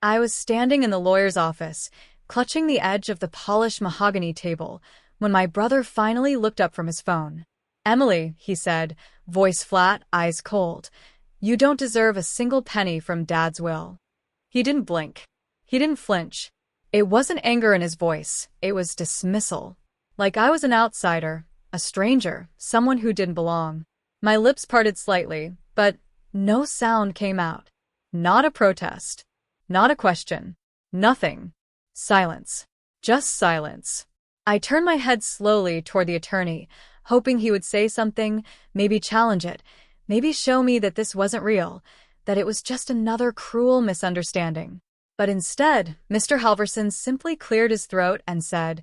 I was standing in the lawyer's office, clutching the edge of the polished mahogany table, when my brother finally looked up from his phone. "Emily," he said, voice flat, eyes cold, "you don't deserve a single penny from Dad's will." He didn't blink. He didn't flinch. It wasn't anger in his voice, it was dismissal. Like I was an outsider, a stranger, someone who didn't belong. My lips parted slightly, but no sound came out. Not a protest. Not a question. Nothing. Silence. Just silence. I turned my head slowly toward the attorney, hoping he would say something, maybe challenge it, maybe show me that this wasn't real, that it was just another cruel misunderstanding. But instead, Mr. Halverson simply cleared his throat and said,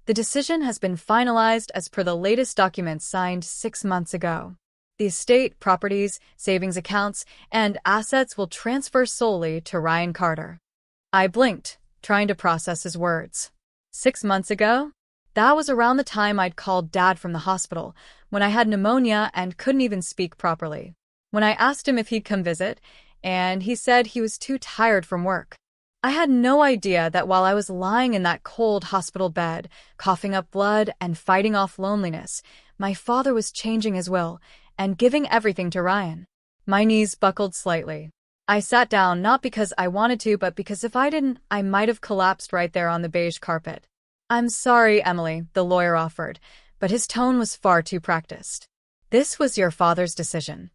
"The decision has been finalized as per the latest documents signed 6 months ago. The estate, properties, savings accounts, and assets will transfer solely to Ryan Carter." I blinked, trying to process his words. 6 months ago? That was around the time I'd called Dad from the hospital, when I had pneumonia and couldn't even speak properly. When I asked him if he'd come visit, and he said he was too tired from work. I had no idea that while I was lying in that cold hospital bed, coughing up blood and fighting off loneliness, my father was changing his will and giving everything to Ryan. My knees buckled slightly. I sat down not because I wanted to, but because if I didn't, I might have collapsed right there on the beige carpet. "I'm sorry, Emily," the lawyer offered, but his tone was far too practiced. "This was your father's decision."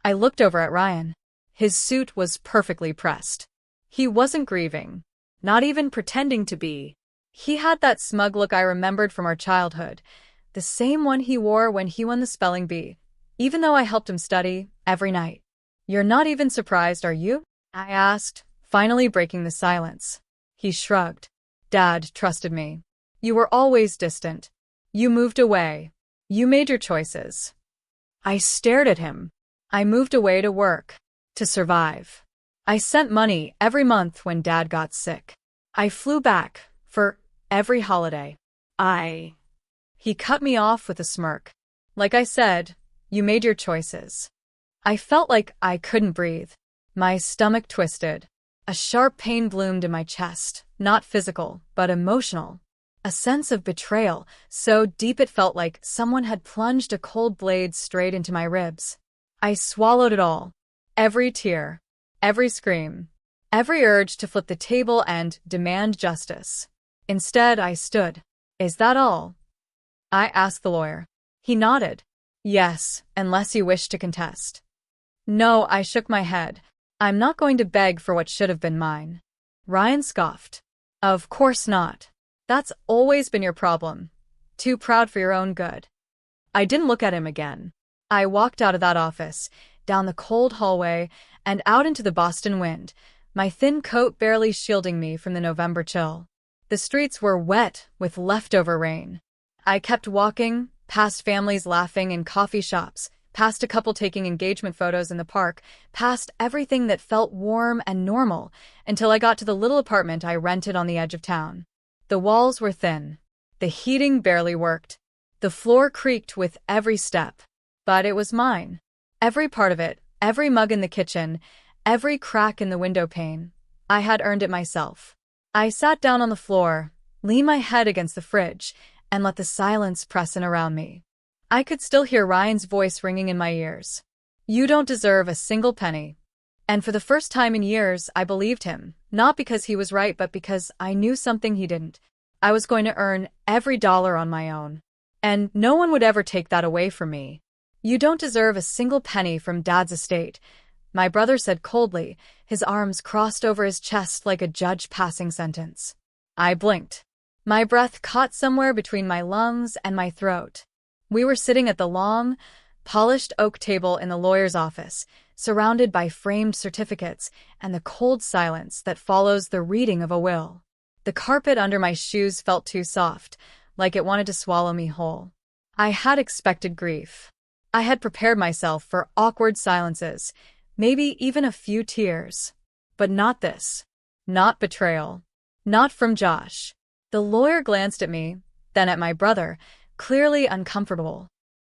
I looked over at Ryan. His suit was perfectly pressed. He wasn't grieving, not even pretending to be. He had that smug look I remembered from our childhood, the same one he wore when he won the spelling bee, even though I helped him study every night. "You're not even surprised, are you?" I asked, finally breaking the silence. He shrugged. "Dad trusted me. You were always distant. You moved away. You made your choices." I stared at him. I moved away to work, to survive. I sent money every month when Dad got sick. I flew back for every holiday. He cut me off with a smirk. "Like I said, you made your choices." I felt like I couldn't breathe. My stomach twisted. A sharp pain bloomed in my chest, not physical, but emotional. A sense of betrayal, so deep it felt like someone had plunged a cold blade straight into my ribs. I swallowed it all. Every tear. Every scream. Every urge to flip the table and demand justice. Instead, I stood. "Is that all?" I asked the lawyer. He nodded. "Yes, unless you wish to contest." "No," I shook my head. "I'm not going to beg for what should have been mine." Ryan scoffed. "Of course not. That's always been your problem. Too proud for your own good." I didn't look at him again. I walked out of that office, down the cold hallway, and out into the Boston wind, my thin coat barely shielding me from the November chill. The streets were wet with leftover rain. I kept walking, past families laughing in coffee shops, past a couple taking engagement photos in the park, past everything that felt warm and normal, until I got to the little apartment I rented on the edge of town. The walls were thin. The heating barely worked. The floor creaked with every step. But it was mine. Every part of it, every mug in the kitchen, every crack in the window pane. I had earned it myself. I sat down on the floor, leaned my head against the fridge, and let the silence press in around me. I could still hear Ryan's voice ringing in my ears. "You don't deserve a single penny." And for the first time in years, I believed him, not because he was right, but because I knew something he didn't. I was going to earn every dollar on my own. And no one would ever take that away from me. "You don't deserve a single penny from Dad's estate," my brother said coldly, his arms crossed over his chest like a judge passing sentence. I blinked. My breath caught somewhere between my lungs and my throat. We were sitting at the long, polished oak table in the lawyer's office, surrounded by framed certificates and the cold silence that follows the reading of a will. The carpet under my shoes felt too soft, like it wanted to swallow me whole. I had expected grief. I had prepared myself for awkward silences, maybe even a few tears. But not this. Not betrayal. Not from Josh. The lawyer glanced at me, then at my brother, clearly uncomfortable.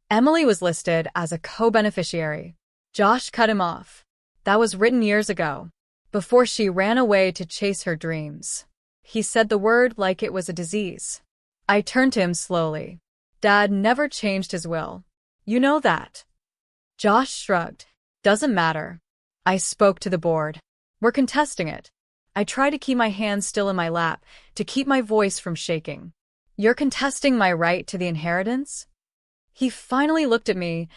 Emily was listed as a co-beneficiary. Josh cut him off. That was written years ago. before she ran away to chase her dreams. He said the word like it was a disease. I turned to him slowly. Dad never changed his will. You know that. Josh shrugged. Doesn't matter. I spoke to the board. We're contesting it. I tried to keep my hands still in my lap, to keep my voice from shaking. You're contesting my right to the inheritance? He finally looked at me,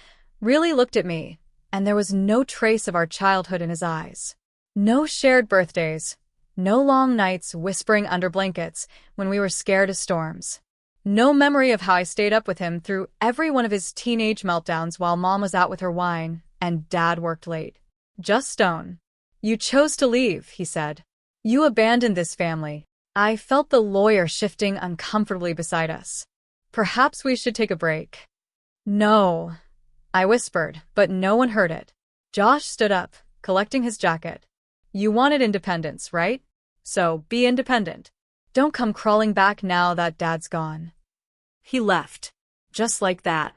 really looked at me, and there was no trace of our childhood in his eyes. No shared birthdays. No long nights whispering under blankets when we were scared of storms. No memory of how I stayed up with him through every one of his teenage meltdowns while Mom was out with her wine and Dad worked late. Just stone. You chose to leave, he said. You abandoned this family. I felt the lawyer shifting uncomfortably beside us. Perhaps we should take a break. No, I whispered, but no one heard it. Josh stood up, collecting his jacket. You wanted independence, right? So be independent. Don't come crawling back now that Dad's gone. He left. Just like that.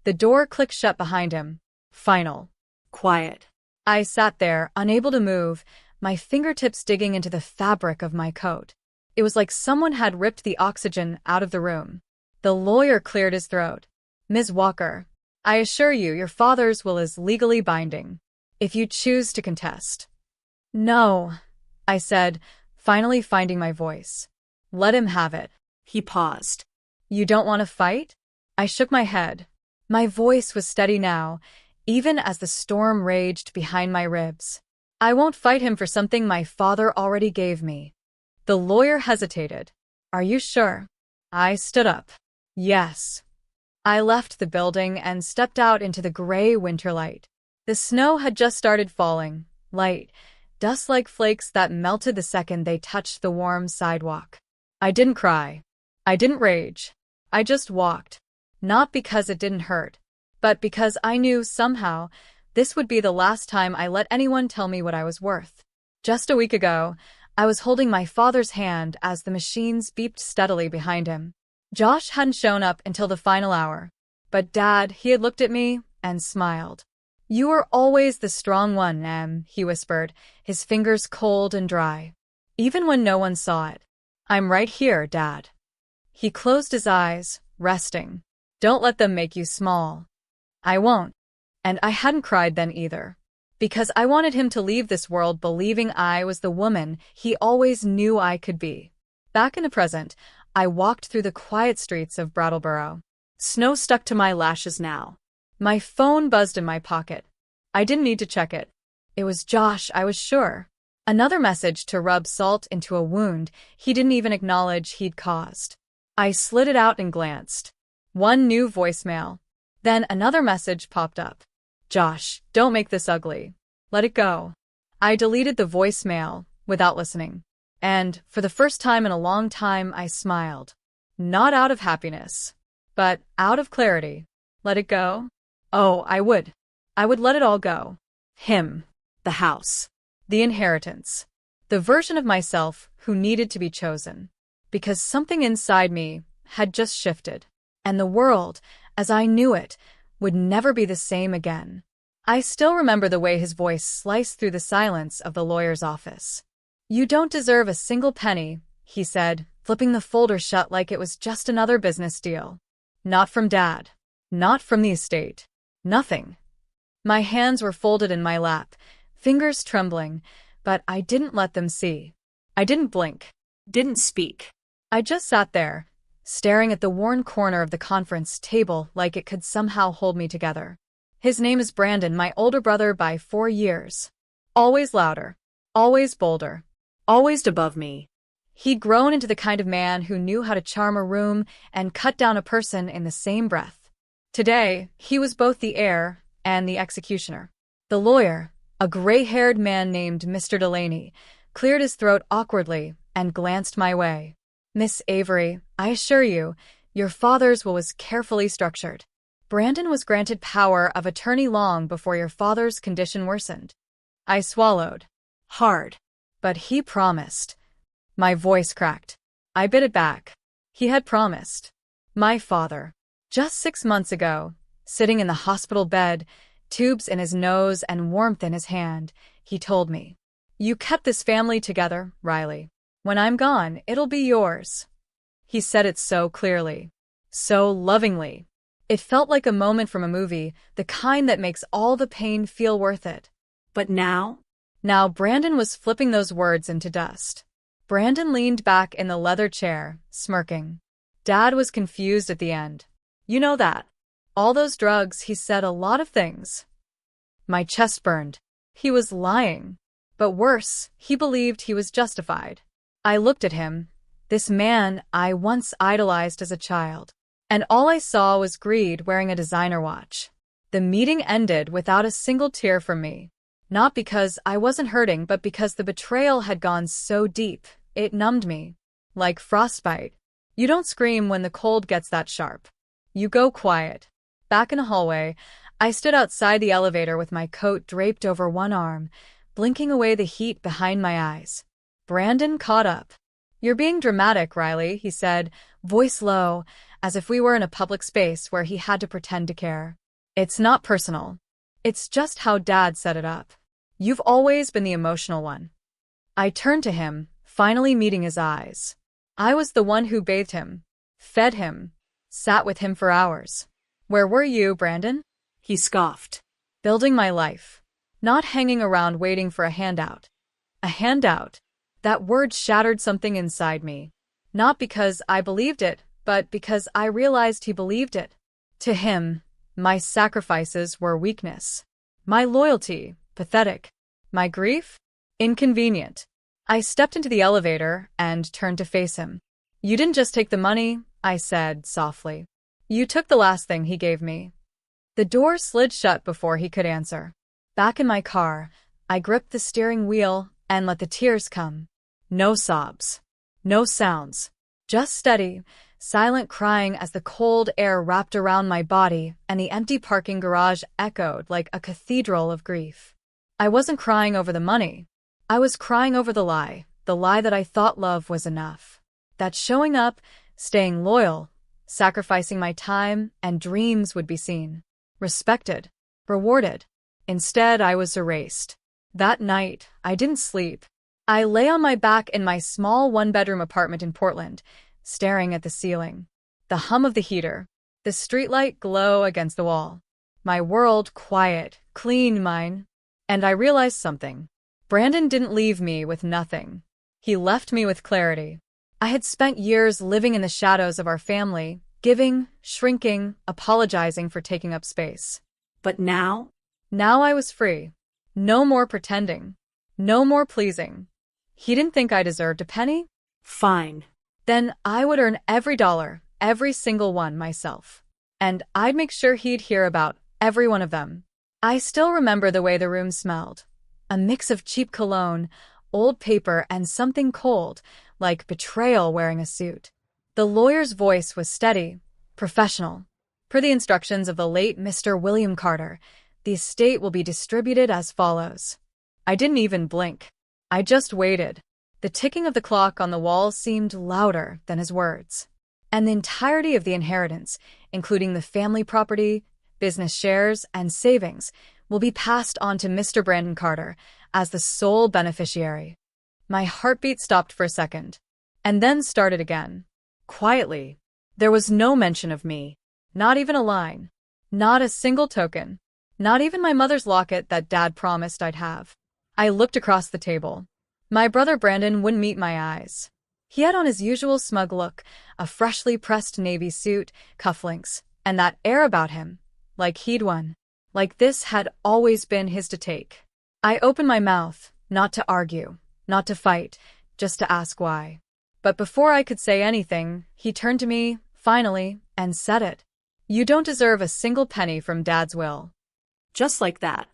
The door clicked shut behind him. Final. Quiet. I sat there, unable to move, my fingertips digging into the fabric of my coat. It was like someone had ripped the oxygen out of the room. The lawyer cleared his throat. Ms. Walker, I assure you your father's will is legally binding, if you choose to contest. No, I said, finally finding my voice. Let him have it. He paused. You don't want to fight? I shook my head. My voice was steady now, even as the storm raged behind my ribs. I won't fight him for something my father already gave me. The lawyer hesitated. Are you sure? I stood up. Yes. I left the building and stepped out into the gray winter light. The snow had just started falling, light, dust-like flakes that melted the second they touched the warm sidewalk. I didn't cry. I didn't rage. I just walked. Not because it didn't hurt, but because I knew somehow this would be the last time I let anyone tell me what I was worth. Just a week ago, I was holding my father's hand as the machines beeped steadily behind him. Josh hadn't shown up until the final hour. But Dad, he had looked at me and smiled. You were always the strong one, Em, he whispered, his fingers cold and dry. Even when no one saw it. I'm right here, Dad. He closed his eyes, resting. Don't let them make you small. I won't. And I hadn't cried then either. Because I wanted him to leave this world believing I was the woman he always knew I could be. Back in the present, I walked through the quiet streets of Brattleboro. Snow stuck to my lashes now. My phone buzzed in my pocket. I didn't need to check it. It was Josh, I was sure. Another message to rub salt into a wound he didn't even acknowledge he'd caused. I slid it out and glanced. One new voicemail. Then another message popped up. Josh, don't make this ugly. Let it go. I deleted the voicemail without listening. And, for the first time in a long time, I smiled. Not out of happiness, but out of clarity. Let it go? Oh, I would. I would let it all go. Him. The house. The inheritance. The version of myself who needed to be chosen. Because something inside me had just shifted. And the world, as I knew it, would never be the same again. I still remember the way his voice sliced through the silence of the lawyer's office. You don't deserve a single penny, he said, flipping the folder shut like it was just another business deal. Not from Dad. Not from the estate. Nothing. My hands were folded in my lap, fingers trembling, but I didn't let them see. I didn't blink. Didn't speak. I just sat there, staring at the worn corner of the conference table like it could somehow hold me together. His name is Brandon, my older brother by 4 years. Always louder. Always bolder. Always above me. He'd grown into the kind of man who knew how to charm a room and cut down a person in the same breath. Today, he was both the heir and the executioner. The lawyer, a gray-haired man named Mr. Delaney, cleared his throat awkwardly and glanced my way. Miss Avery, I assure you, your father's will was carefully structured. Brandon was granted power of attorney long before your father's condition worsened. I swallowed. Hard. But he promised. My voice cracked. I bit it back. He had promised. My father. Just 6 months ago, sitting in the hospital bed, tubes in his nose and warmth in his hand, he told me. You kept this family together, Riley. When I'm gone, it'll be yours. He said it so clearly, so lovingly. It felt like a moment from a movie, the kind that makes all the pain feel worth it. But now? Now Brandon was flipping those words into dust. Brandon leaned back in the leather chair, smirking. Dad was confused at the end. You know that. All those drugs, he said a lot of things. My chest burned. He was lying. But worse, he believed he was justified. I looked at him, this man I once idolized as a child, and all I saw was greed wearing a designer watch. The meeting ended without a single tear from me. Not because I wasn't hurting, but because the betrayal had gone so deep, it numbed me. Like frostbite. You don't scream when the cold gets that sharp. You go quiet. Back in a hallway, I stood outside the elevator with my coat draped over one arm, blinking away the heat behind my eyes. Brandon caught up. You're being dramatic, Riley, he said, voice low, as if we were in a public space where he had to pretend to care. It's not personal. It's just how Dad set it up. You've always been the emotional one. I turned to him, finally meeting his eyes. I was the one who bathed him, fed him, sat with him for hours. Where were you, Brandon? He scoffed. Building my life. Not hanging around waiting for a handout. A handout. That word shattered something inside me. Not because I believed it, but because I realized he believed it. To him, my sacrifices were weakness. My loyalty, pathetic. My grief, inconvenient. I stepped into the elevator and turned to face him. You didn't just take the money, I said softly. You took the last thing he gave me. The door slid shut before he could answer. Back in my car, I gripped the steering wheel and let the tears come. No sobs. No sounds. Just steady, silent crying as the cold air wrapped around my body and the empty parking garage echoed like a cathedral of grief. I wasn't crying over the money. I was crying over the lie that I thought love was enough. That showing up, staying loyal, sacrificing my time and dreams would be seen, respected, rewarded. Instead, I was erased. That night, I didn't sleep. I lay on my back in my small one-bedroom apartment in Portland, staring at the ceiling. The hum of the heater, the streetlight glow against the wall. My world quiet, clean mine. And I realized something. Brandon didn't leave me with nothing. He left me with clarity. I had spent years living in the shadows of our family, giving, shrinking, apologizing for taking up space. But now? Now I was free. No more pretending. No more pleasing. He didn't think I deserved a penny? Fine. Then I would earn every dollar, every single one myself. And I'd make sure he'd hear about every one of them. I still remember the way the room smelled. A mix of cheap cologne, old paper, and something cold, like betrayal wearing a suit. The lawyer's voice was steady, professional. Per the instructions of the late Mr. William Carter, the estate will be distributed as follows. I didn't even blink. I just waited. The ticking of the clock on the wall seemed louder than his words. And the entirety of the inheritance, including the family property, business shares, and savings, will be passed on to Mr. Brandon Carter as the sole beneficiary. My heartbeat stopped for a second, and then started again. Quietly. There was no mention of me. Not even a line. Not a single token. Not even my mother's locket that Dad promised I'd have. I looked across the table. My brother Brandon wouldn't meet my eyes. He had on his usual smug look, a freshly pressed navy suit, cufflinks, and that air about him, like he'd won. Like this had always been his to take. I opened my mouth, not to argue, not to fight, just to ask why. But before I could say anything, he turned to me, finally, and said it. You don't deserve a single penny from Dad's will. Just like that.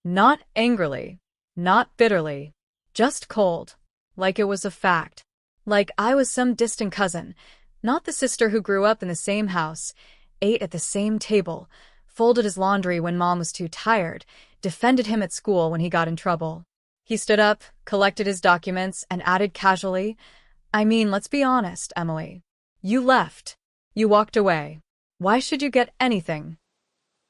Not angrily. Not bitterly. Just cold. Like it was a fact. Like I was some distant cousin, not the sister who grew up in the same house, ate at the same table, folded his laundry when Mom was too tired, defended him at school when he got in trouble. He stood up, collected his documents, and added casually, I mean, let's be honest, Emily. You left. You walked away. Why should you get anything?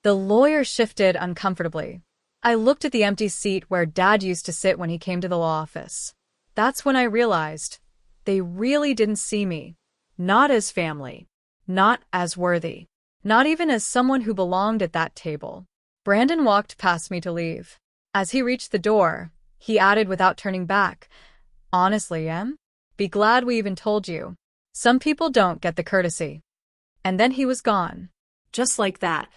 The lawyer shifted uncomfortably. I looked at the empty seat where Dad used to sit when he came to the law office. That's when I realized they really didn't see me. Not as family. Not as worthy. Not even as someone who belonged at that table. Brandon walked past me to leave. As he reached the door, he added without turning back, "Honestly, Em? Be glad we even told you. Some people don't get the courtesy." And then he was gone. Just like that.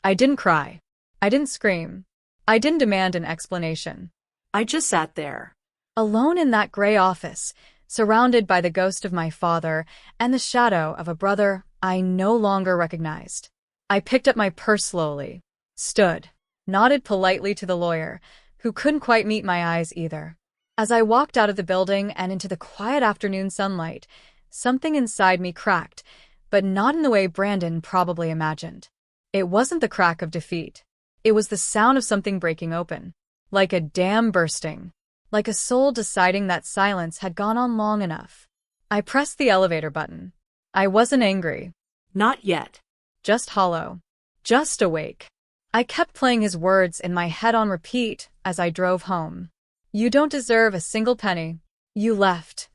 I didn't cry. I didn't scream. I didn't demand an explanation. I just sat there. Alone in that gray office, surrounded by the ghost of my father and the shadow of a brother I no longer recognized. I picked up my purse slowly, stood, nodded politely to the lawyer, who couldn't quite meet my eyes either. As I walked out of the building and into the quiet afternoon sunlight, something inside me cracked, but not in the way Brandon probably imagined. It wasn't the crack of defeat. It was the sound of something breaking open, like a dam bursting, like a soul deciding that silence had gone on long enough. I pressed the elevator button. I wasn't angry. Not yet. Just hollow. Just awake. I kept playing his words in my head on repeat as I drove home. You don't deserve a single penny. You left.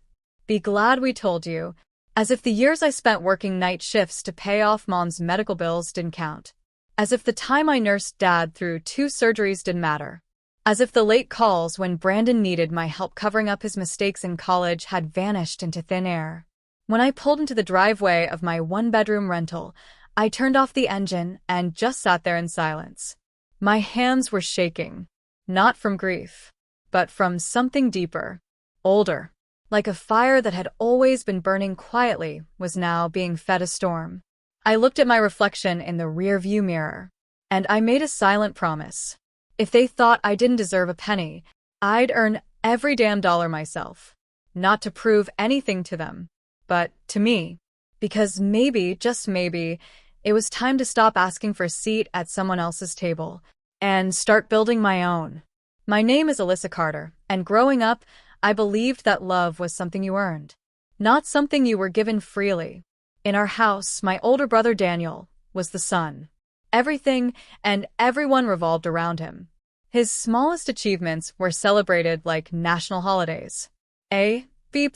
Be glad we told you. As if the years I spent working night shifts to pay off Mom's medical bills didn't count. As if the time I nursed Dad through 2 surgeries didn't matter. As if the late calls when Brandon needed my help covering up his mistakes in college had vanished into thin air. When I pulled into the driveway of my 1-bedroom rental, I turned off the engine and just sat there in silence. My hands were shaking, not from grief, but from something deeper, older. Like a fire that had always been burning quietly was now being fed a storm. I looked at my reflection in the rearview mirror, and I made a silent promise. If they thought I didn't deserve a penny, I'd earn every damn dollar myself. Not to prove anything to them, but to me. Because maybe, just maybe, it was time to stop asking for a seat at someone else's table and start building my own. My name is Alyssa Carter, and growing up, I believed that love was something you earned, not something you were given freely. In our house, my older brother Daniel was the sun. Everything and everyone revolved around him. His smallest achievements were celebrated like national holidays. A B+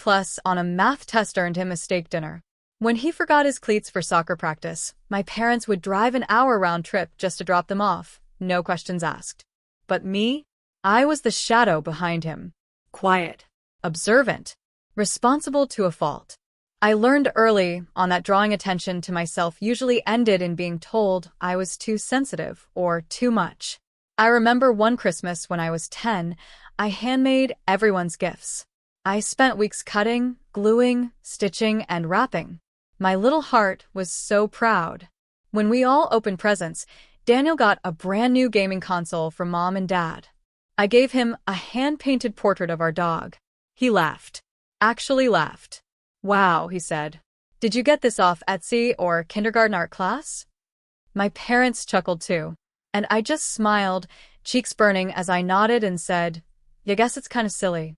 on a math test earned him a steak dinner. When he forgot his cleats for soccer practice, my parents would drive an hour round trip just to drop them off, no questions asked. But me? I was the shadow behind him. Quiet, observant, responsible to a fault. I learned early on that drawing attention to myself usually ended in being told I was too sensitive or too much. I remember one Christmas when I was 10, I handmade everyone's gifts. I spent weeks cutting, gluing, stitching, and wrapping. My little heart was so proud. When we all opened presents, Daniel got a brand new gaming console from Mom and Dad. I gave him a hand-painted portrait of our dog. He laughed. Actually laughed. Wow, he said. Did you get this off Etsy or kindergarten art class? My parents chuckled too, and I just smiled, cheeks burning as I nodded and said, "You guess it's kind of silly."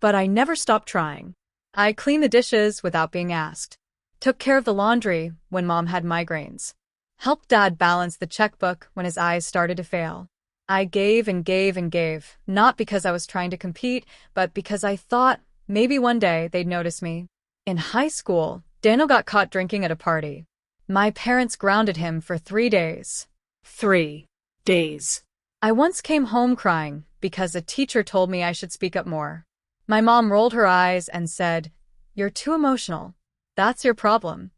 But I never stopped trying. I cleaned the dishes without being asked, took care of the laundry when Mom had migraines, helped Dad balance the checkbook when his eyes started to fail. I gave and gave and gave, not because I was trying to compete, but because I thought maybe one day they'd notice me. In high school, Daniel got caught drinking at a party. My parents grounded him for 3 days. 3 days. I once came home crying because a teacher told me I should speak up more. My mom rolled her eyes and said, "You're too emotional. That's your problem."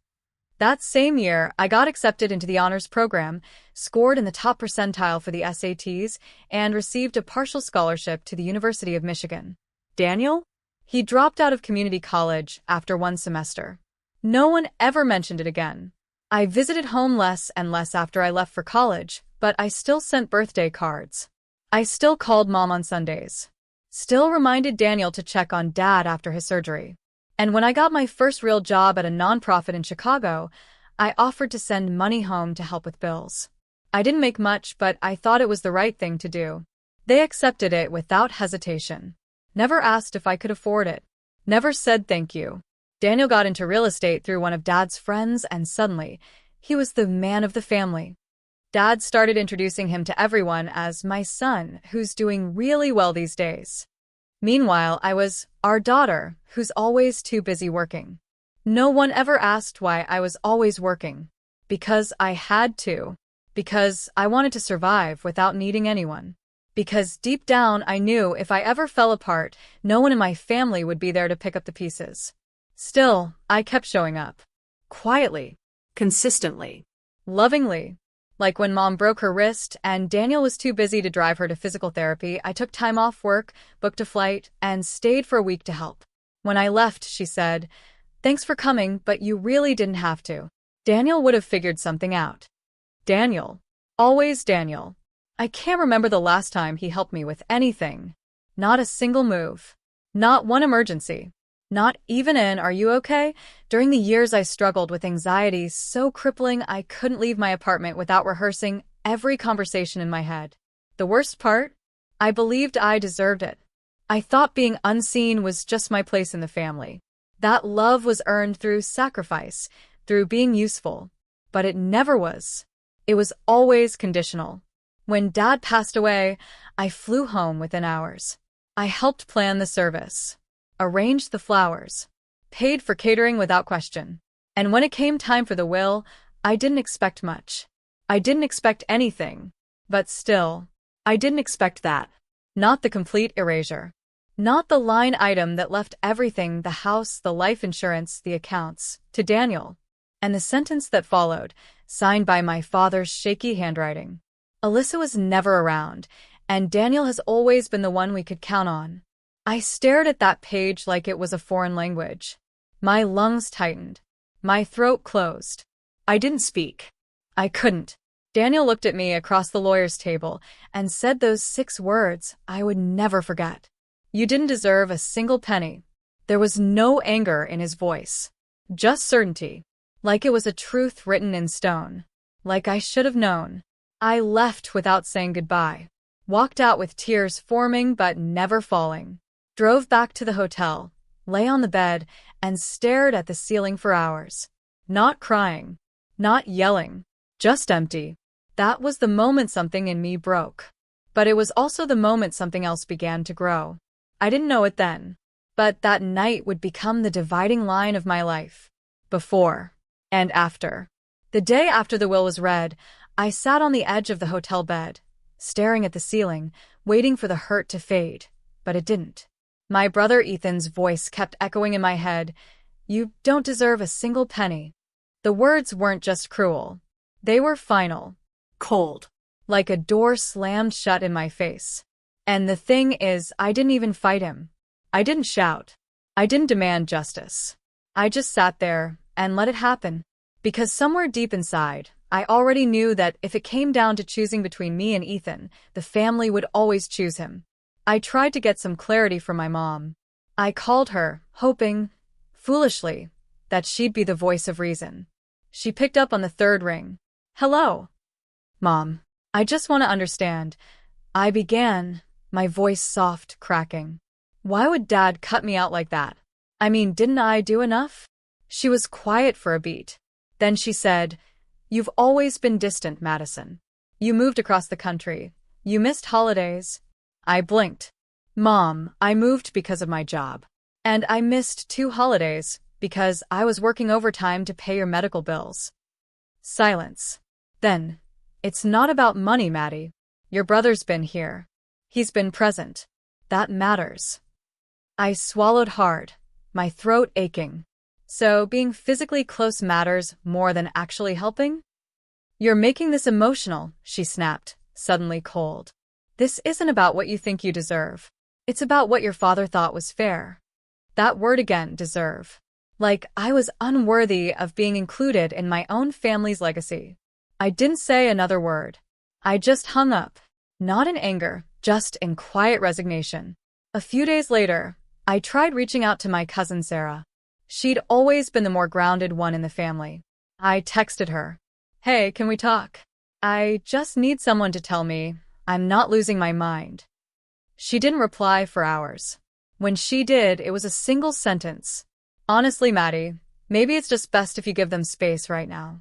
That same year, I got accepted into the honors program, scored in the top percentile for the SATs, and received a partial scholarship to the University of Michigan. Daniel? He dropped out of community college after 1 semester. No one ever mentioned it again. I visited home less and less after I left for college, but I still sent birthday cards. I still called Mom on Sundays. Still reminded Daniel to check on Dad after his surgery. And when I got my first real job at a nonprofit in Chicago, I offered to send money home to help with bills. I didn't make much, but I thought it was the right thing to do. They accepted it without hesitation. Never asked if I could afford it. Never said thank you. Daniel got into real estate through one of Dad's friends, and suddenly, he was the man of the family. Dad started introducing him to everyone as my son, who's doing really well these days. Meanwhile, I was our daughter, who's always too busy working. No one ever asked why I was always working. Because I had to. Because I wanted to survive without needing anyone. Because deep down I knew if I ever fell apart, no one in my family would be there to pick up the pieces. Still, I kept showing up. Quietly. Consistently. Lovingly. Like when Mom broke her wrist and Daniel was too busy to drive her to physical therapy, I took time off work, booked a flight, and stayed for a week to help. When I left, she said, "Thanks for coming, but you really didn't have to." Daniel would have figured something out. Daniel. Always Daniel. I can't remember the last time he helped me with anything. Not a single move. Not one emergency. Not even an "are you okay?" During the years I struggled with anxiety so crippling I couldn't leave my apartment without rehearsing every conversation in my head. The worst part? I believed I deserved it. I thought being unseen was just my place in the family. That love was earned through sacrifice, through being useful. But it never was. It was always conditional. When Dad passed away, I flew home within hours. I helped plan the service. Arranged the flowers, paid for catering without question. And when it came time for the will, I didn't expect much. I didn't expect anything. But still, I didn't expect that. Not the complete erasure. Not the line item that left everything, the house, the life insurance, the accounts, to Daniel. And the sentence that followed, signed by my father's shaky handwriting. Alyssa was never around, and Daniel has always been the one we could count on. I stared at that page like it was a foreign language. My lungs tightened. My throat closed. I didn't speak. I couldn't. Daniel looked at me across the lawyer's table and said those 6 words I would never forget. "You didn't deserve a single penny." There was no anger in his voice. Just certainty. Like it was a truth written in stone. Like I should have known. I left without saying goodbye. Walked out with tears forming but never falling. Drove back to the hotel, lay on the bed, and stared at the ceiling for hours. Not crying. Not yelling. Just empty. That was the moment something in me broke. But it was also the moment something else began to grow. I didn't know it then. But that night would become the dividing line of my life. Before. And after. The day after the will was read, I sat on the edge of the hotel bed, staring at the ceiling, waiting for the hurt to fade. But it didn't. My brother Ethan's voice kept echoing in my head, "You don't deserve a single penny." The words weren't just cruel. They were final. Cold. Like a door slammed shut in my face. And the thing is, I didn't even fight him. I didn't shout. I didn't demand justice. I just sat there and let it happen. Because somewhere deep inside, I already knew that if it came down to choosing between me and Ethan, the family would always choose him. I tried to get some clarity from my mom. I called her, hoping, foolishly, that she'd be the voice of reason. She picked up on the 3rd ring. "Hello." "Mom, I just want to understand." I began, my voice soft, cracking. Why would Dad cut me out like that? I mean, didn't I do enough? She was quiet for a beat. Then she said, "You've always been distant, Madison. You moved across the country. You missed holidays." I blinked. "Mom, I moved because of my job. And I missed 2 holidays because I was working overtime to pay your medical bills." Silence. Then, "It's not about money, Maddie. Your brother's been here. He's been present. That matters." I swallowed hard, my throat aching. "So being physically close matters more than actually helping?" "You're making this emotional," she snapped, suddenly cold. "This isn't about what you think you deserve. It's about what your father thought was fair." That word again, deserve. Like I was unworthy of being included in my own family's legacy. I didn't say another word. I just hung up. Not in anger, just in quiet resignation. A few days later, I tried reaching out to my cousin Sarah. She'd always been the more grounded one in the family. I texted her. "Hey, can we talk? I just need someone to tell me I'm not losing my mind." She didn't reply for hours. When she did, it was a single sentence. "Honestly, Maddie, maybe it's just best if you give them space right now."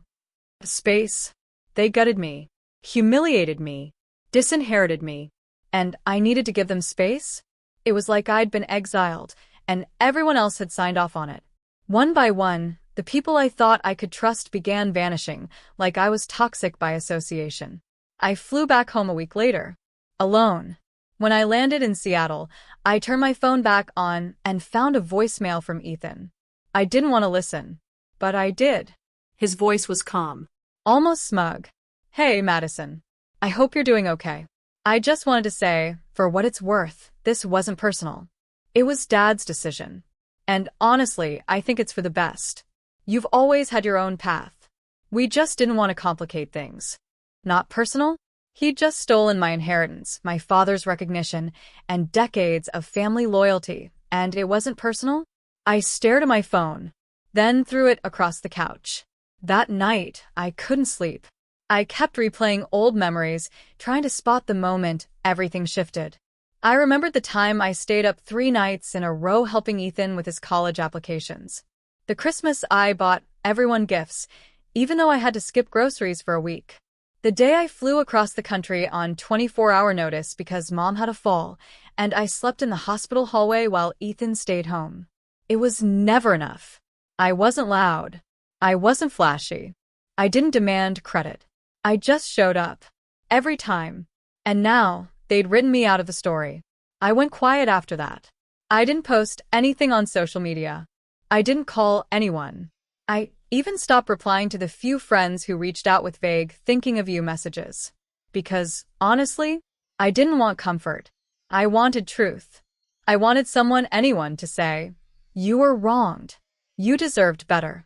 Space? They gutted me. humiliated me, disinherited me, and I needed to give them space? It was like I'd been exiled, and everyone else had signed off on it. One by one, the people I thought I could trust began vanishing, like I was toxic by association. I flew back home a week later, alone. When I landed in Seattle, I turned my phone back on and found a voicemail from Ethan. I didn't want to listen, but I did. His voice was calm. Almost smug. Hey, Madison. I hope you're doing okay. I just wanted to say, for what it's worth, this wasn't personal. It was Dad's decision. And honestly, I think it's for the best. You've always had your own path. We just didn't want to complicate things. Not personal? He'd just stolen my inheritance, my father's recognition, and decades of family loyalty, and it wasn't personal? I stared at my phone, then threw it across the couch. That night, I couldn't sleep. I kept replaying old memories, trying to spot the moment everything shifted. I remembered the time I stayed up 3 nights in a row helping Ethan with his college applications. The Christmas I bought everyone gifts, even though I had to skip groceries for a week. The day I flew across the country on 24-hour notice because Mom had a fall, and I slept in the hospital hallway while Ethan stayed home. It was never enough. I wasn't loud. I wasn't flashy. I didn't demand credit. I just showed up. Every time. And now, they'd written me out of the story. I went quiet after that. I didn't post anything on social media. I didn't call anyone. I even stopped replying to the few friends who reached out with vague thinking of you messages. Because, honestly, I didn't want comfort. I wanted truth. I wanted anyone to say, you were wronged. You deserved better.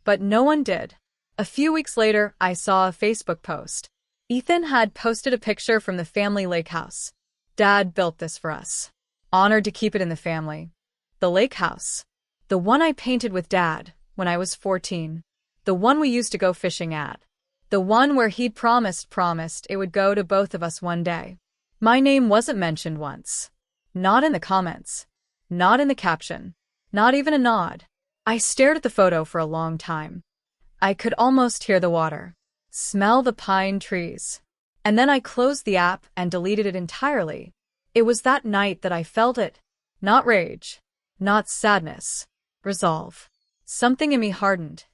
But no one did. A few weeks later, I saw a Facebook post. Ethan had posted a picture from the family lake house. Dad built this for us. Honored to keep it in the family. The lake house. The one I painted with Dad when I was 14. The one we used to go fishing at. The one where he'd promised it would go to both of us one day. My name wasn't mentioned once. Not in the comments. Not in the caption. Not even a nod. I stared at the photo for a long time. I could almost hear the water. Smell the pine trees. And then I closed the app and deleted it entirely. It was that night that I felt it. Not rage. Not sadness. Resolve. Something in me hardened.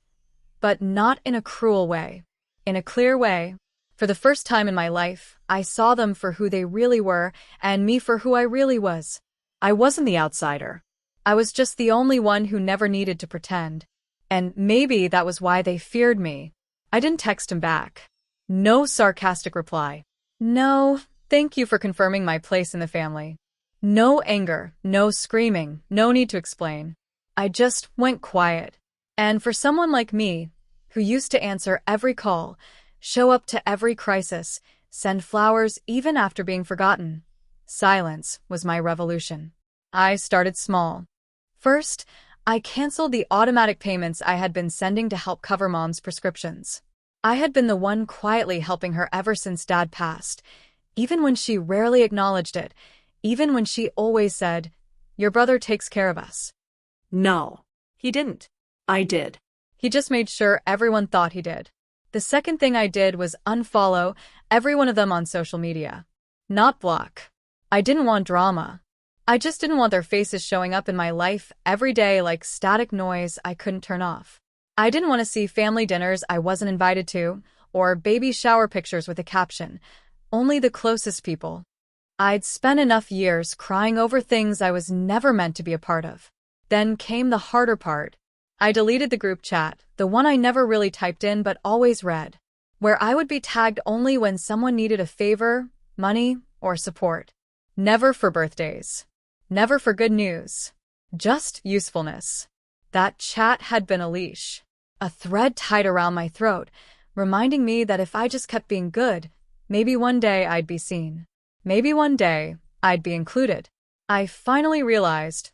But not in a cruel way. In a clear way. For the first time in my life, I saw them for who they really were, and me for who I really was. I wasn't the outsider. I was just the only one who never needed to pretend. And maybe that was why they feared me. I didn't text him back. No sarcastic reply. No, thank you for confirming my place in the family. No anger, no screaming, no need to explain. I just went quiet. And for someone like me, who used to answer every call, show up to every crisis, send flowers even after being forgotten, silence was my revolution. I started small. First, I canceled the automatic payments I had been sending to help cover Mom's prescriptions. I had been the one quietly helping her ever since Dad passed, even when she rarely acknowledged it, even when she always said, "Your brother takes care of us." No, he didn't. I did. He just made sure everyone thought he did. The second thing I did was unfollow every one of them on social media. Not block. I didn't want drama. I just didn't want their faces showing up in my life every day like static noise I couldn't turn off. I didn't want to see family dinners I wasn't invited to, or baby shower pictures with a caption, "Only the closest people." I'd spent enough years crying over things I was never meant to be a part of. Then came the harder part. I deleted the group chat, the one I never really typed in but always read, where I would be tagged only when someone needed a favor, money, or support. Never for birthdays. Never for good news. Just usefulness. That chat had been a leash. A thread tied around my throat, reminding me that if I just kept being good, maybe one day I'd be seen. Maybe one day I'd be included. I finally realized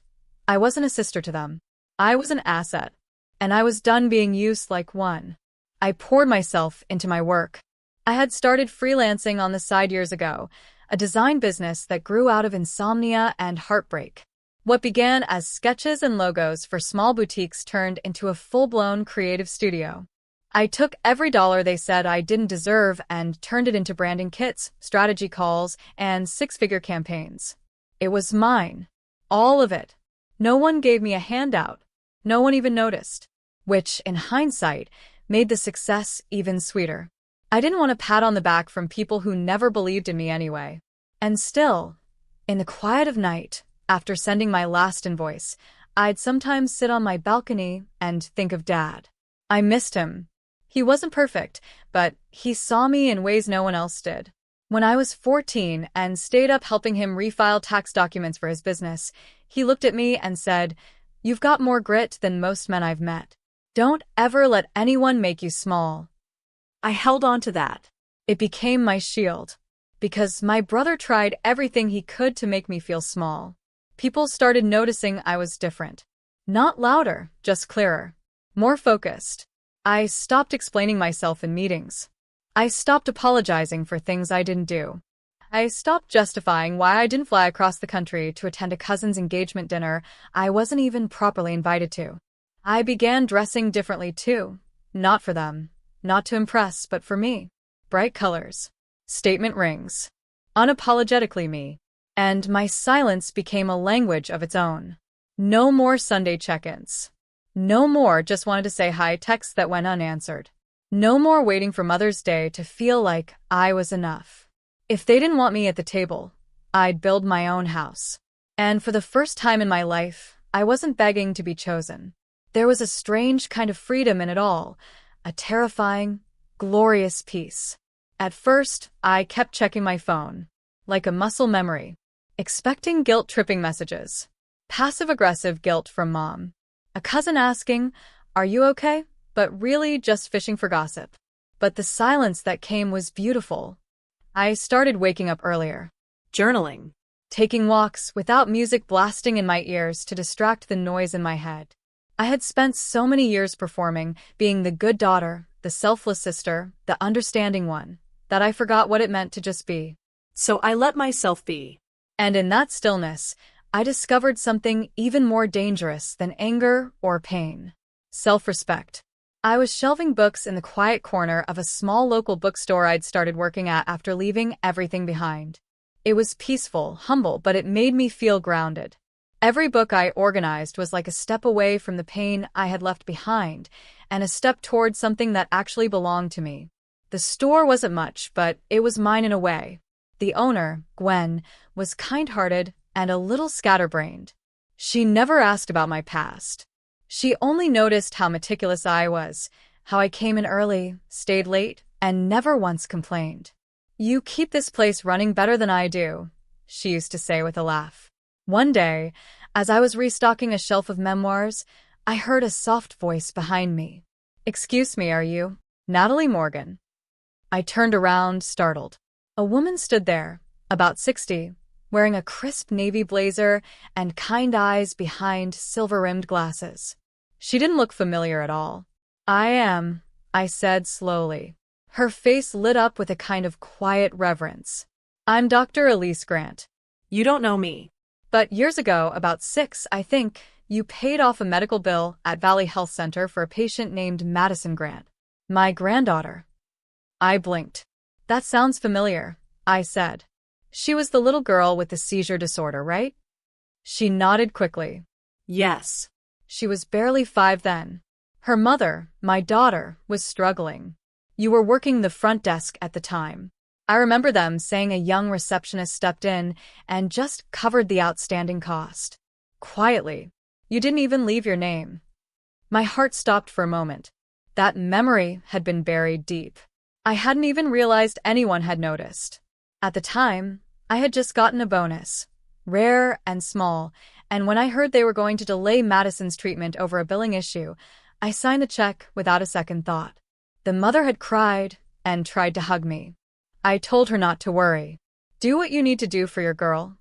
I wasn't a sister to them. I was an asset, and I was done being used like one. I poured myself into my work. I had started freelancing on the side years ago, a design business that grew out of insomnia and heartbreak. What began as sketches and logos for small boutiques turned into a full-blown creative studio. I took every dollar they said I didn't deserve and turned it into branding kits, strategy calls, and six-figure campaigns. It was mine. All of it. No one gave me a handout. No one even noticed. Which, in hindsight, made the success even sweeter. I didn't want a pat on the back from people who never believed in me anyway. And still, in the quiet of night, after sending my last invoice, I'd sometimes sit on my balcony and think of Dad. I missed him. He wasn't perfect, but he saw me in ways no one else did. When I was 14 and stayed up helping him refile tax documents for his business, he looked at me and said, "You've got more grit than most men I've met. Don't ever let anyone make you small." I held on to that. It became my shield. Because my brother tried everything he could to make me feel small. People started noticing I was different. Not louder, just clearer. More focused. I stopped explaining myself in meetings. I stopped apologizing for things I didn't do. I stopped justifying why I didn't fly across the country to attend a cousin's engagement dinner I wasn't even properly invited to. I began dressing differently too. Not for them. Not to impress, but for me. Bright colors. Statement rings. Unapologetically me. And my silence became a language of its own. No more Sunday check-ins. No more just wanted to say hi texts that went unanswered. No more waiting for Mother's Day to feel like I was enough. If they didn't want me at the table, I'd build my own house. And for the first time in my life, I wasn't begging to be chosen. There was a strange kind of freedom in it all, a terrifying, glorious peace. At first, I kept checking my phone, like a muscle memory, expecting guilt-tripping messages. Passive-aggressive guilt from Mom. A cousin asking, "Are you okay?" but really just fishing for gossip. But the silence that came was beautiful. I started waking up earlier. Journaling. Taking walks without music blasting in my ears to distract the noise in my head. I had spent so many years performing, being the good daughter, the selfless sister, the understanding one, that I forgot what it meant to just be. So I let myself be. And in that stillness, I discovered something even more dangerous than anger or pain. Self-respect. I was shelving books in the quiet corner of a small local bookstore I'd started working at after leaving everything behind. It was peaceful, humble, but it made me feel grounded. Every book I organized was like a step away from the pain I had left behind, and a step toward something that actually belonged to me. The store wasn't much, but it was mine in a way. The owner, Gwen, was kind-hearted and a little scatterbrained. She never asked about my past. She only noticed how meticulous I was, how I came in early, stayed late, and never once complained. "You keep this place running better than I do," she used to say with a laugh. One day, as I was restocking a shelf of memoirs, I heard a soft voice behind me. "Excuse me, are you Natalie Morgan?" I turned around, startled. A woman stood there, about 60, wearing a crisp navy blazer and kind eyes behind silver-rimmed glasses. She didn't look familiar at all. "I am," I said slowly. Her face lit up with a kind of quiet reverence. "I'm Dr. Elise Grant." You don't know me. "But years ago, about 6, I think, you paid off a medical bill at Valley Health Center for a patient named Madison Grant. My granddaughter." I blinked. "That sounds familiar," I said. "She was the little girl with the seizure disorder, right?" She nodded quickly. Yes. She was barely 5 then. Her mother, my daughter, was struggling. You were working the front desk at the time. I remember them saying a young receptionist stepped in and just covered the outstanding cost. Quietly. You didn't even leave your name. My heart stopped for a moment. That memory had been buried deep. I hadn't even realized anyone had noticed. At the time, I had just gotten a bonus, rare and small, and when I heard they were going to delay Madison's treatment over a billing issue, I signed the check without a second thought. The mother had cried and tried to hug me. I told her not to worry. "Do what you need to do for your girl,"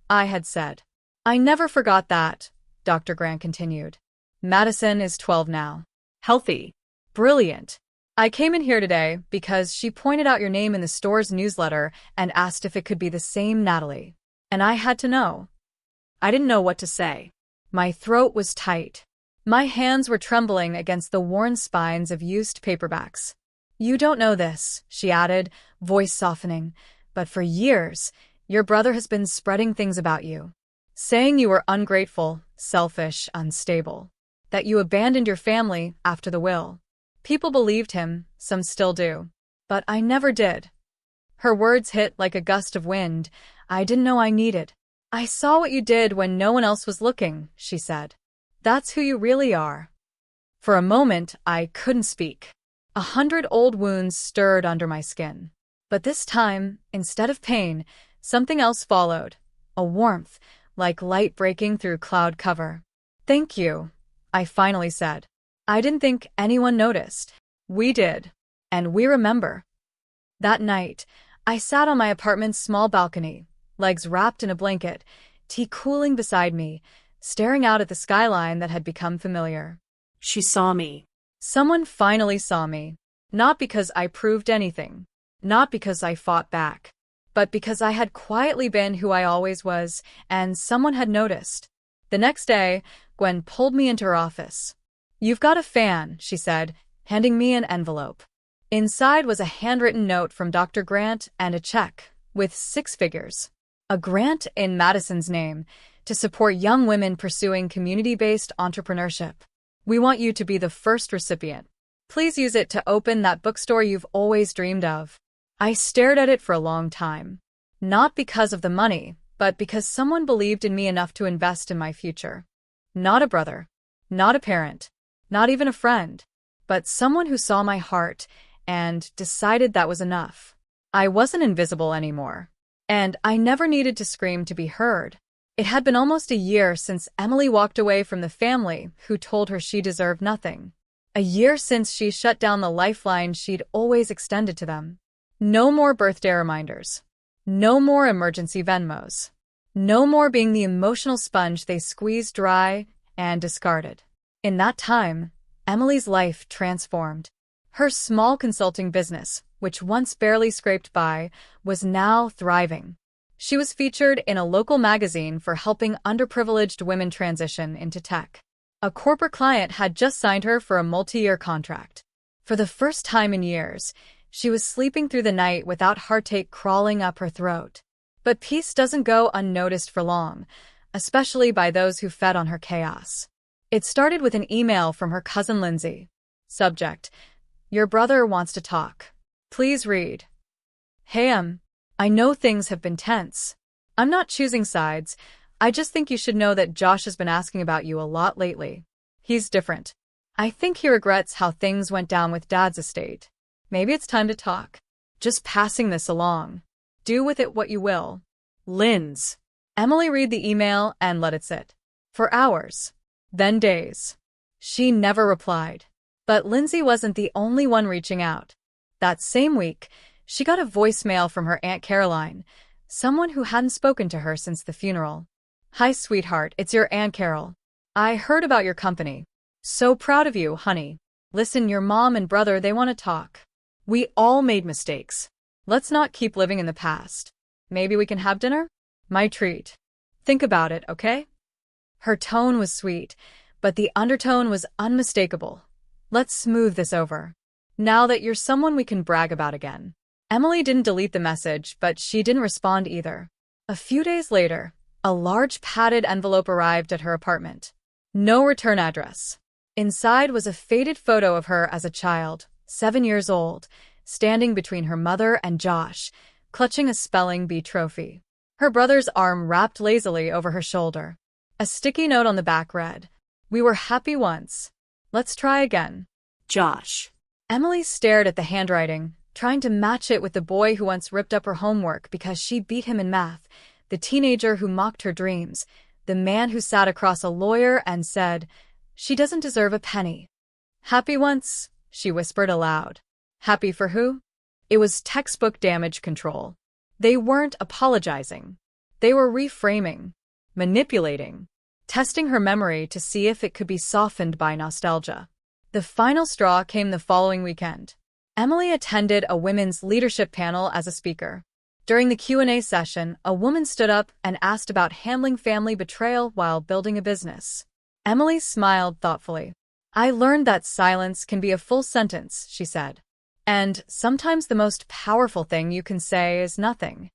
I had said. "I never forgot that," Dr. Grant continued. "Madison is 12 now. Healthy. Brilliant. I came in here today because she pointed out your name in the store's newsletter and asked if it could be the same Natalie. And I had to know." I didn't know what to say. My throat was tight. My hands were trembling against the worn spines of used paperbacks. "You don't know this," she added, voice softening, "but for years, your brother has been spreading things about you. Saying you were ungrateful, selfish, unstable. That you abandoned your family after the will. People believed him, some still do. But I never did." Her words hit like a gust of wind I didn't know I needed. "I saw what you did when no one else was looking," she said. "That's who you really are." For a moment, I couldn't speak. 100 old wounds stirred under my skin. But this time, instead of pain, something else followed. A warmth, like light breaking through cloud cover. "Thank you," I finally said. "I didn't think anyone noticed. We did. And we remember." That night, I sat on my apartment's small balcony, legs wrapped in a blanket, tea cooling beside me, staring out at the skyline that had become familiar. She saw me. Someone finally saw me. Not because I proved anything. Not because I fought back. But because I had quietly been who I always was, and someone had noticed. The next day, Gwen pulled me into her office. "You've got a fan," she said, handing me an envelope. Inside was a handwritten note from Dr. Grant and a check, with 6 figures. A grant in Madison's name, to support young women pursuing community-based entrepreneurship. "We want you to be the first recipient. Please use it to open that bookstore you've always dreamed of." I stared at it for a long time. Not because of the money, but because someone believed in me enough to invest in my future. Not a brother. Not a parent. Not even a friend. But someone who saw my heart and decided that was enough. I wasn't invisible anymore. And I never needed to scream to be heard. It had been almost a year since Emily walked away from the family who told her she deserved nothing. A year since she shut down the lifeline she'd always extended to them. No more birthday reminders. No more emergency Venmos. No more being the emotional sponge they squeezed dry and discarded. In that time, Emily's life transformed. Her small consulting business, which once barely scraped by, was now thriving. She was featured in a local magazine for helping underprivileged women transition into tech. A corporate client had just signed her for a multi-year contract. For the first time in years, she was sleeping through the night without heartache crawling up her throat. But peace doesn't go unnoticed for long, especially by those who fed on her chaos. It started with an email from her cousin Lindsay. Subject: "Your brother wants to talk. Please read." "Hey, I know things have been tense. I'm not choosing sides. I just think you should know that Josh has been asking about you a lot lately. He's different. I think he regrets how things went down with Dad's estate. Maybe it's time to talk. Just passing this along. Do with it what you will. Linz." Emily read the email and let it sit. For hours. Then days. She never replied. But Lindsay wasn't the only one reaching out. That same week, she got a voicemail from her Aunt Caroline, someone who hadn't spoken to her since the funeral. "Hi, sweetheart, it's your Aunt Carol. I heard about your company. So proud of you, honey. Listen, your mom and brother, they want to talk. We all made mistakes. Let's not keep living in the past. Maybe we can have dinner? My treat. Think about it, okay?" Her tone was sweet, but the undertone was unmistakable. "Let's smooth this over. Now that you're someone we can brag about again." Emily didn't delete the message, but she didn't respond either. A few days later, a large padded envelope arrived at her apartment. No return address. Inside was a faded photo of her as a child, 7 years old, standing between her mother and Josh, clutching a spelling bee trophy. Her brother's arm wrapped lazily over her shoulder. A sticky note on the back read, "We were happy once. Let's try again. Josh." Emily stared at the handwriting, trying to match it with the boy who once ripped up her homework because she beat him in math, the teenager who mocked her dreams, the man who sat across a lawyer and said, "She doesn't deserve a penny." "Happy once," she whispered aloud. Happy for who? It was textbook damage control. They weren't apologizing. They were reframing, manipulating, testing her memory to see if it could be softened by nostalgia. The final straw came the following weekend. Emily attended a women's leadership panel as a speaker. During the Q&A session, a woman stood up and asked about handling family betrayal while building a business. Emily smiled thoughtfully. I learned that silence can be a full sentence, she said. And sometimes the most powerful thing you can say is nothing.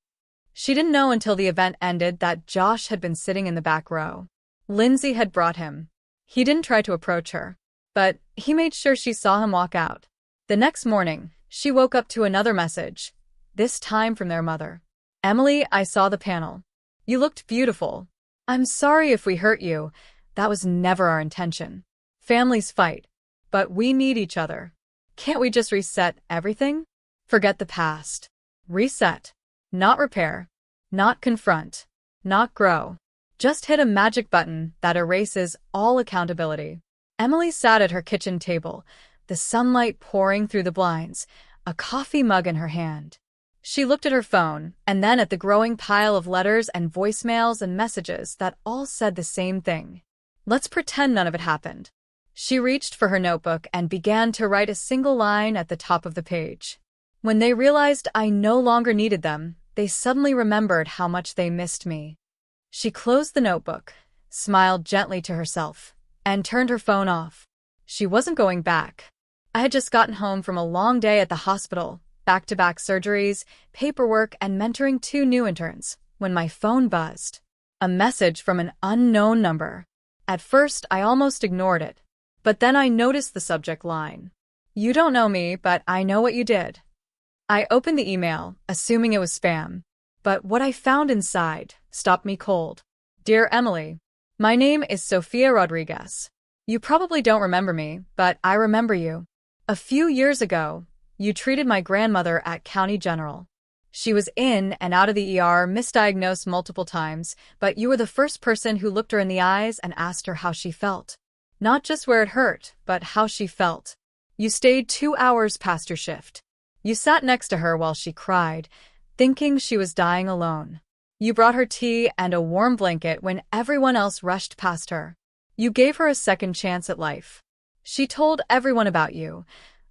She didn't know until the event ended that Josh had been sitting in the back row. Lindsay had brought him. He didn't try to approach her, but he made sure she saw him walk out. The next morning, she woke up to another message, this time from their mother. Emily, I saw the panel. You looked beautiful. I'm sorry if we hurt you. That was never our intention. Families fight, but we need each other. Can't we just reset everything? Forget the past. Reset. Not repair. Not confront. Not grow. Just hit a magic button that erases all accountability. Emily sat at her kitchen table, the sunlight pouring through the blinds, a coffee mug in her hand. She looked at her phone, and then at the growing pile of letters and voicemails and messages that all said the same thing. Let's pretend none of it happened. She reached for her notebook and began to write a single line at the top of the page. When they realized I no longer needed them, they suddenly remembered how much they missed me. She closed the notebook, smiled gently to herself, and turned her phone off. She wasn't going back. I had just gotten home from a long day at the hospital, back-to-back surgeries, paperwork, and mentoring 2 new interns, when my phone buzzed. A message from an unknown number. At first, I almost ignored it. But then I noticed the subject line. You don't know me, but I know what you did. I opened the email, assuming it was spam. But what I found inside stopped me cold. Dear Emily, my name is Sofia Rodriguez. You probably don't remember me, but I remember you. A few years ago, you treated my grandmother at County General. She was in and out of the ER, misdiagnosed multiple times, but you were the first person who looked her in the eyes and asked her how she felt. Not just where it hurt, but how she felt. You stayed 2 hours past your shift. You sat next to her while she cried, thinking she was dying alone. You brought her tea and a warm blanket when everyone else rushed past her. You gave her a second chance at life. She told everyone about you,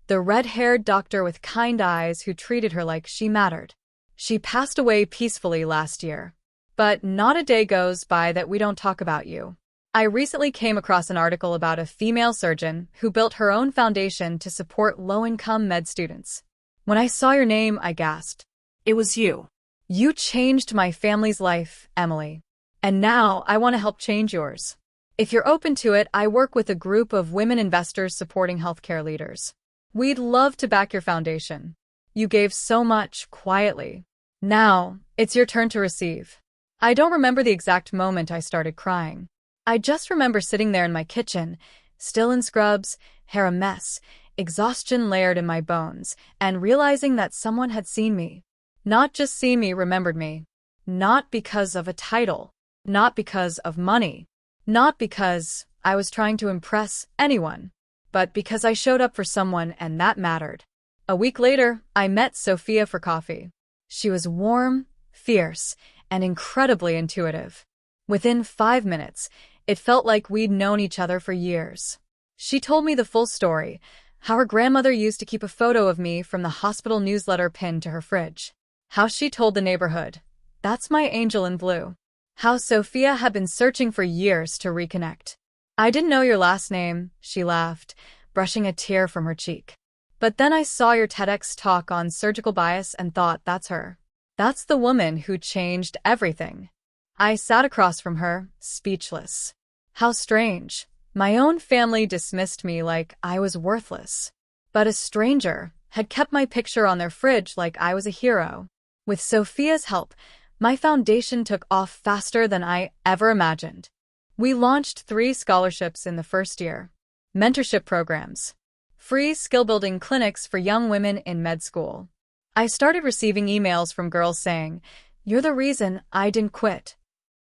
the red-haired doctor with kind eyes who treated her like she mattered. She passed away peacefully last year. But not a day goes by that we don't talk about you. I recently came across an article about a female surgeon who built her own foundation to support low-income med students. When I saw your name, I gasped. It was you. You changed my family's life, Emily. And now I want to help change yours. If you're open to it, I work with a group of women investors supporting healthcare leaders. We'd love to back your foundation. You gave so much, quietly. Now, it's your turn to receive. I don't remember the exact moment I started crying. I just remember sitting there in my kitchen, still in scrubs, hair a mess, exhaustion layered in my bones, and realizing that someone had seen me. Not just seen me, remembered me. Not because of a title. Not because of money. Not because I was trying to impress anyone. But because I showed up for someone and that mattered. A week later, I met Sofia for coffee. She was warm, fierce, and incredibly intuitive. Within 5 minutes, it felt like we'd known each other for years. She told me the full story, how her grandmother used to keep a photo of me from the hospital newsletter pinned to her fridge. How she told the neighborhood, "That's my angel in blue." How Sofia had been searching for years to reconnect. I didn't know your last name, she laughed, brushing a tear from her cheek. But then I saw your TEDx talk on surgical bias and thought, that's her. That's the woman who changed everything. I sat across from her, speechless. How strange. My own family dismissed me like I was worthless. But a stranger had kept my picture on their fridge like I was a hero. With Sofia's help, my foundation took off faster than I ever imagined. We launched 3 scholarships in the first year. Mentorship programs. Free skill-building clinics for young women in med school. I started receiving emails from girls saying, "You're the reason I didn't quit."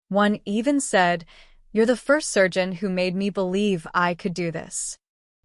One even said, "You're the first surgeon who made me believe I could do this."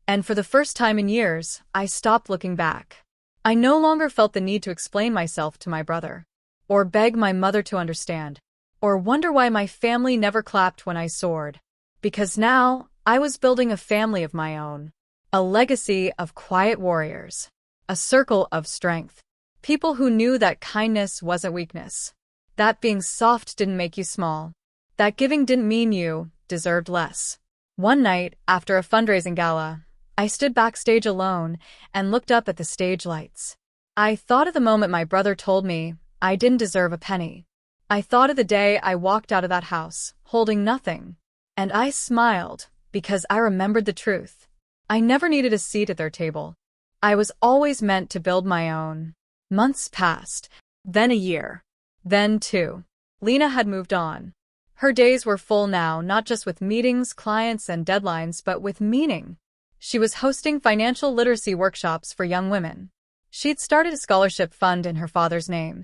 And for the first time in years, I stopped looking back. I no longer felt the need to explain myself to my brother, or beg my mother to understand, or wonder why my family never clapped when I soared. Because now, I was building a family of my own. A legacy of quiet warriors. A circle of strength. People who knew that kindness wasn't weakness. That being soft didn't make you small. That giving didn't mean you deserved less. One night, after a fundraising gala, I stood backstage alone and looked up at the stage lights. I thought of the moment my brother told me I didn't deserve a penny. I thought of the day I walked out of that house, holding nothing. And I smiled, because I remembered the truth. I never needed a seat at their table. I was always meant to build my own. Months passed, then a year, then two. Lena had moved on. Her days were full now, not just with meetings, clients, and deadlines, but with meaning. She was hosting financial literacy workshops for young women. She'd started a scholarship fund in her father's name,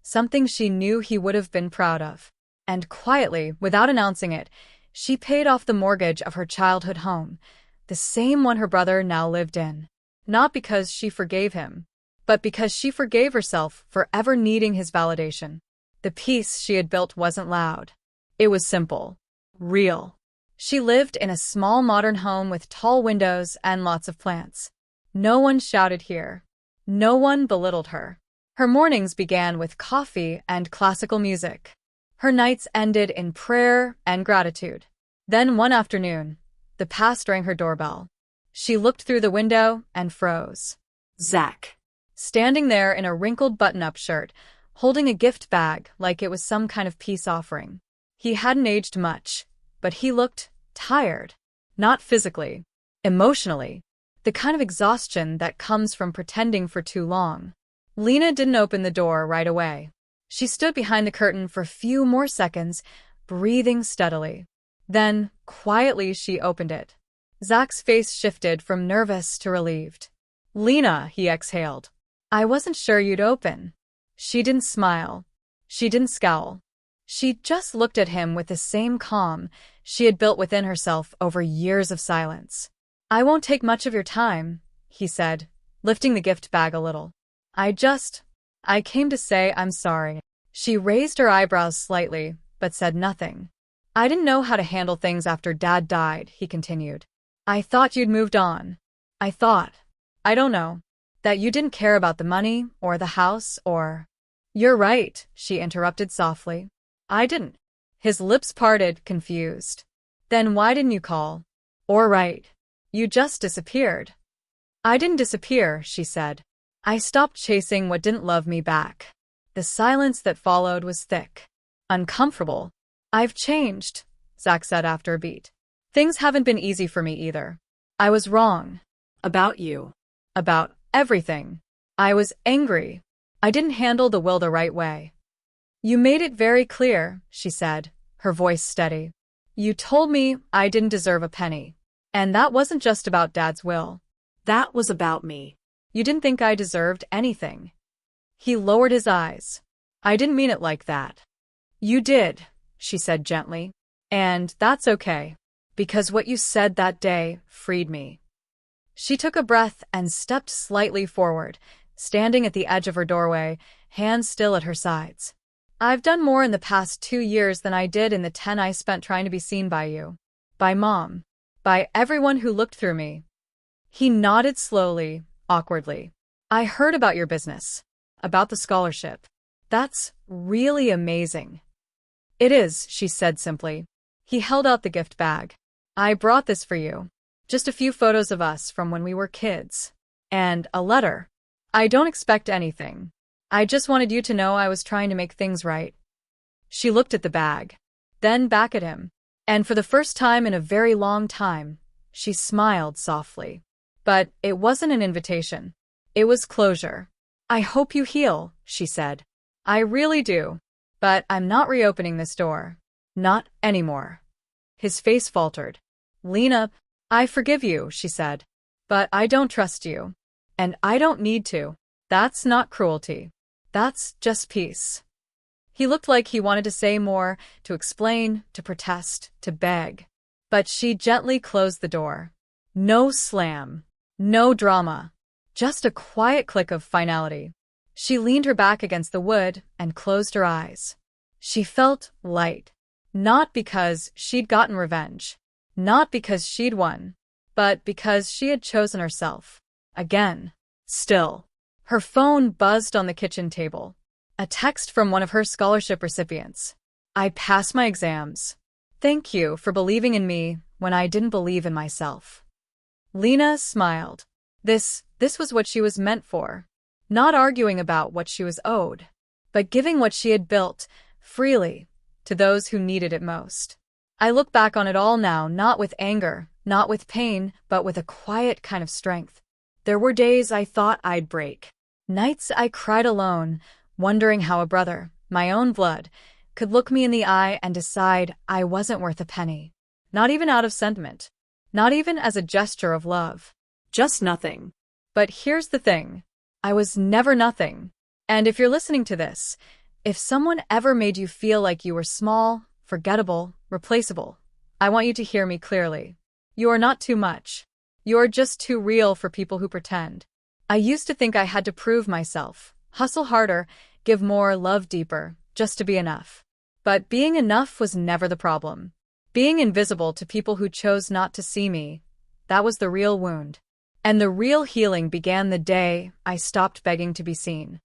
something she knew he would have been proud of. And quietly, without announcing it, she paid off the mortgage of her childhood home, the same one her brother now lived in. Not because she forgave him, but because she forgave herself for ever needing his validation. The peace she had built wasn't loud. It was simple, real. She lived in a small modern home with tall windows and lots of plants. No one shouted here. No one belittled her. Her mornings began with coffee and classical music. Her nights ended in prayer and gratitude. Then one afternoon, the past rang her doorbell. She looked through the window and froze. Zach. Standing there in a wrinkled button-up shirt, holding a gift bag like it was some kind of peace offering. He hadn't aged much, but he looked tired. Not physically, emotionally. The kind of exhaustion that comes from pretending for too long. Lena didn't open the door right away. She stood behind the curtain for a few more seconds, breathing steadily. Then, quietly, she opened it. Zach's face shifted from nervous to relieved. "Lena," he exhaled. "I wasn't sure you'd open." She didn't smile. She didn't scowl. She just looked at him with the same calm she had built within herself over years of silence. "I won't take much of your time," he said, lifting the gift bag a little. I came to say I'm sorry." She raised her eyebrows slightly, but said nothing. "I didn't know how to handle things after Dad died," he continued. "I thought you'd moved on. I don't know, that you didn't care about the money, or the house, or—" "You're right," she interrupted softly. "I didn't." His lips parted, confused. "Then why didn't you call? Or write? You just disappeared." "I didn't disappear," she said. "I stopped chasing what didn't love me back." The silence that followed was thick. Uncomfortable. "I've changed," Zach said after a beat. "Things haven't been easy for me either. I was wrong. About you. About everything. I was angry. I didn't handle the will the right way." "You made it very clear," she said, her voice steady. "You told me I didn't deserve a penny. And that wasn't just about Dad's will. That was about me." You didn't think I deserved anything." He lowered his eyes. "I didn't mean it like that." "You did," she said gently. "And that's okay, because what you said that day freed me." She took a breath and stepped slightly forward, standing at the edge of her doorway, hands still at her sides. "I've done more in the past 2 years than I did in the 10 I spent trying to be seen by you. By Mom. By everyone who looked through me." He nodded slowly, awkwardly. "I heard about your business. About the scholarship. That's really amazing." "It is," she said simply. He held out the gift bag. "I brought this for you. Just a few photos of us from when we were kids. And a letter. I don't expect anything. I just wanted you to know I was trying to make things right." She looked at the bag, then back at him. And for the first time in a very long time, she smiled softly. But it wasn't an invitation. It was closure. "I hope you heal," she said. "I really do. But I'm not reopening this door. Not anymore." His face faltered. "Lena, I forgive you," she said. "But I don't trust you. And I don't need to. That's not cruelty. That's just peace." He looked like he wanted to say more, to explain, to protest, to beg. But she gently closed the door. No slam. No drama. Just a quiet click of finality. She leaned her back against the wood and closed her eyes. She felt light. Not because she'd gotten revenge. Not because she'd won. But because she had chosen herself. Again. Still. Her phone buzzed on the kitchen table. A text from one of her scholarship recipients. "I passed my exams. Thank you for believing in me when I didn't believe in myself. Lena smiled. This was what she was meant for. Not arguing about what she was owed, but giving what she had built, freely, to those who needed it most. I look back on it all now, not with anger, not with pain, but with a quiet kind of strength. There were days I thought I'd break. Nights I cried alone, wondering how a brother, my own blood, could look me in the eye and decide I wasn't worth a penny. Not even out of sentiment. Not even as a gesture of love. Just nothing. But here's the thing. I was never nothing. And if you're listening to this, if someone ever made you feel like you were small, forgettable, replaceable, I want you to hear me clearly. You are not too much. You're just too real for people who pretend. I used to think I had to prove myself, hustle harder, give more, love deeper, just to be enough. But being enough was never the problem. Being invisible to people who chose not to see me, that was the real wound. And the real healing began the day I stopped begging to be seen.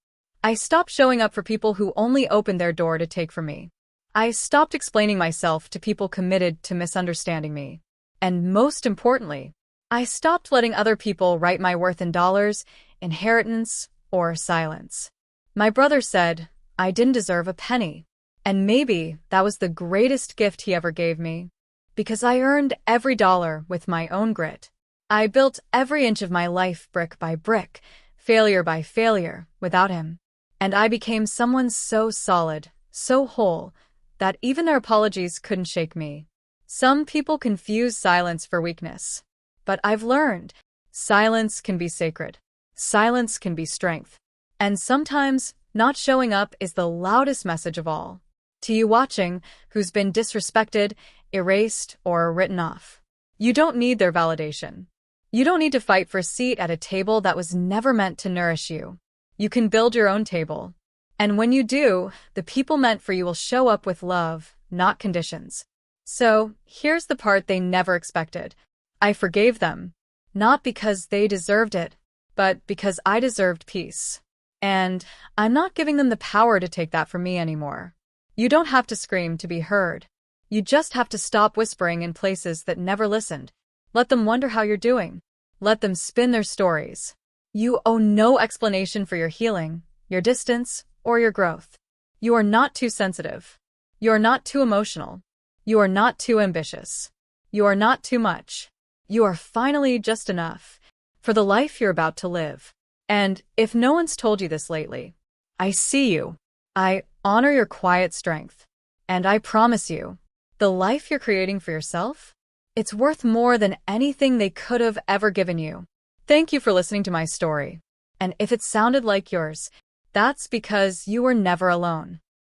I stopped showing up for people who only opened their door to take from me. I stopped explaining myself to people committed to misunderstanding me. And most importantly, I stopped letting other people write my worth in dollars, inheritance, or silence. My brother said I didn't deserve a penny. And maybe that was the greatest gift he ever gave me. Because I earned every dollar with my own grit. I built every inch of my life brick by brick, failure by failure, without him. And I became someone so solid, so whole, that even their apologies couldn't shake me. Some people confuse silence for weakness. But I've learned, silence can be sacred. Silence can be strength. And sometimes, not showing up is the loudest message of all. To you watching, who's been disrespected, erased, or written off. You don't need their validation. You don't need to fight for a seat at a table that was never meant to nourish you. You can build your own table. And when you do, the people meant for you will show up with love, not conditions. So, here's the part they never expected. I forgave them. Not because they deserved it, but because I deserved peace. And I'm not giving them the power to take that from me anymore. You don't have to scream to be heard. You just have to stop whispering in places that never listened. Let them wonder how you're doing. Let them spin their stories. You owe no explanation for your healing, your distance, or your growth. You are not too sensitive. You are not too emotional. You are not too ambitious. You are not too much. You are finally just enough for the life you're about to live. And if no one's told you this lately, I see you. I honor your quiet strength. And I promise you, the life you're creating for yourself, it's worth more than anything they could have ever given you. Thank you for listening to my story. And if it sounded like yours, that's because you were never alone.